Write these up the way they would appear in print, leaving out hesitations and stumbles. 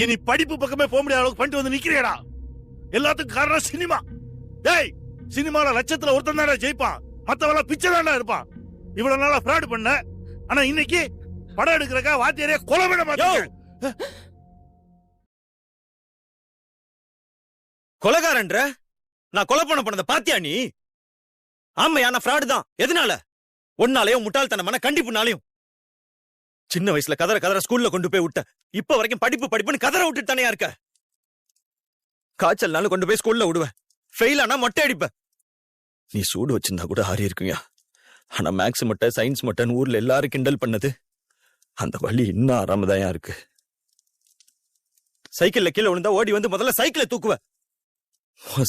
இனி படிப்பு பக்கமே போக முடியாத அளவுக்கு பண்ணிட்டு வந்து நிக்கிறேடா. எல்லாத்துக்கும் காரணம் சினிமா. டேய், சினிமால லட்சத்துல ஒருத்தன் தானே ஜெயிப்பான், மத்தவெல்லாம் பிச்சை தானே இருப்பான். இவ்வளவு நாளா ஃப்ராட் பண்ண, ஆனா இன்னைக்கு படம் எடுக்கிறக்கா வாத்தியாரே கொலை பண்ண மாட்டேன். கொலைகாரன்ற நான் கொலை பண்ணத பாத்தியா நீ? ஆமையா, நான் ஃப்ராடு தான். எதனால? ஒன்னாலையும் முட்டாள்தனமான கண்டிப்புனாலையும். சின்ன வயசுல கதற ஸ்கூல்ல கொண்டு போய் விட்ட. இப்ப வரைக்கும் படிப்புன்னு கதற விட்டுட்டு தானே இருக்க. காய்ச்சல்னாலும் கொண்டு போய் ஸ்கூல்ல விடுவேன். ஃபெயில் ஆனா மொட்டை அடிப்ப. நீ சூடு வச்சிருந்தா கூட ஆறி இருக்குங்க. ஆனா மேக்ஸ் மொட்டை, சயின்ஸ் மொட்டைன்னு ஊர்ல எல்லாரும் கிண்டல் பண்ணது, அந்த வழி இன்னும் ஆறாமதாயா இருக்கு. சைக்கிள்ல கீழே விழுந்தா ஓடி வந்து முதல்ல சைக்கிளை தூக்குவ.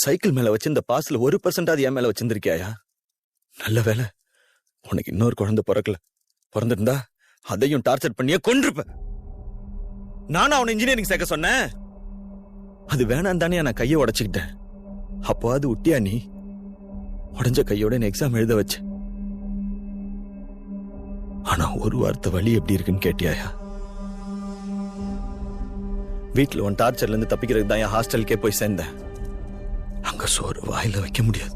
சைக்கிள் மேல வச்சு இந்த பாஸ்ல 1% என் மேல வச்சிருந்திருக்கியா? நல்ல வேலை உனக்கு இன்னொரு குழந்தை பிறக்கல. பிறந்திருந்தா அதையும் டார்ச்சர் பண்ணியே கொன்றுப்ப. நானும் அவனை இன்ஜினியரிங் சேர்க்க சொன்னேன். அது வேணாம் தானே நான் கையை உடைச்சுக்கிட்டேன். அப்போ அது விட்டியா நீ? உடஞ்ச கையோட எக்ஸாம் எழுத வச்ச. ஆனா ஒரு வார்த்தை வலி எப்படி இருக்குன்னு கேட்டியாயா? வீட்டுல உன் டார்ச்சர்ல இருந்து தப்பிக்கிறதுக்கு தான் என் ஹாஸ்டலுக்கே போய் சேர்ந்தேன். அங்க சோறு வாயில வைக்க முடியாது.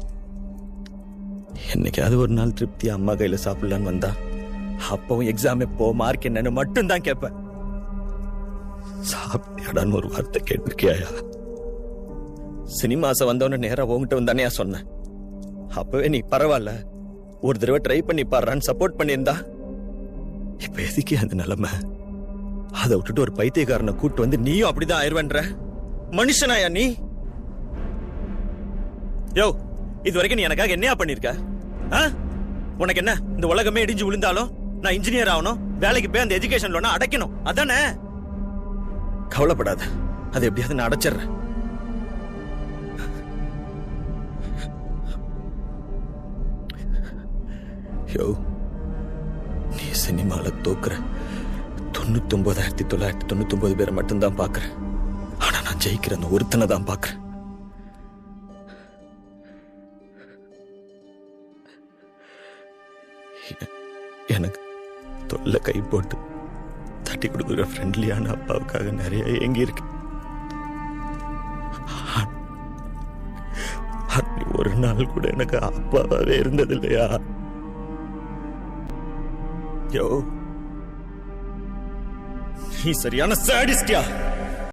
என்னைக்காவது ஒரு நாள் திருப்தியா அம்மா கையில சாப்பிடலான்னு வந்தா அப்பவும் எக்ஸாம் எப்போ, மார்க் என்னன்னு மட்டும் தான் கேட்பேன். சாப்பிட்டியாடான்னு ஒரு வார்த்தை கேட்டிருக்கியா? சினிமாச வந்தவன நேரா உங்ககிட்ட வந்தானே சொன்னேன். அப்பவே நீ பரவாயில்ல, ஒரு தடவை ட்ரை பண்ணி பாடுறான்னு சப்போர்ட் பண்ணியிருந்தா இப்ப எதுக்கே அந்த நிலைமை? அதை விட்டுட்டு ஒரு பைத்தியக்காரனை கூட்டு வந்து நீயும் அப்படிதான் ஆயிடுவேன்ற மனுஷனாயா நீ? யோ, இது வரைக்கும் நீ எனக்காக என்னையா பண்ணிருக்க? உனக்கு என்ன, இந்த உலகமே இடிஞ்சு விழுந்தாலும் நான் இன்ஜினியர் ஆகணும், வேலைக்கு போய் அந்த எஜுகேஷன் லோனை அடைக்கணும், அதானே? கவலைப்படாத, அது எப்படியாவது நான் அடைச்சிடுறேன். யோ, நீ சினிமால தோக்குற 99,999 பேரை மட்டும்தான் பாக்குறேன். ஆனா நான் ஜெயிக்கிற அந்த ஒருத்தனை தான் பாக்குறேன். எனக்கு தொல்லை கை போட்டு தட்டி கொடுக்குற ஃப்ரெண்ட்லியான அப்பாவுக்காக நிறைய ஏங்கி இருக்கு. ஒரு நாள் கூட எனக்கு அப்பாவே இருந்தது இல்லையா? யோ, நீ சரியான சாடிஸ்டியா.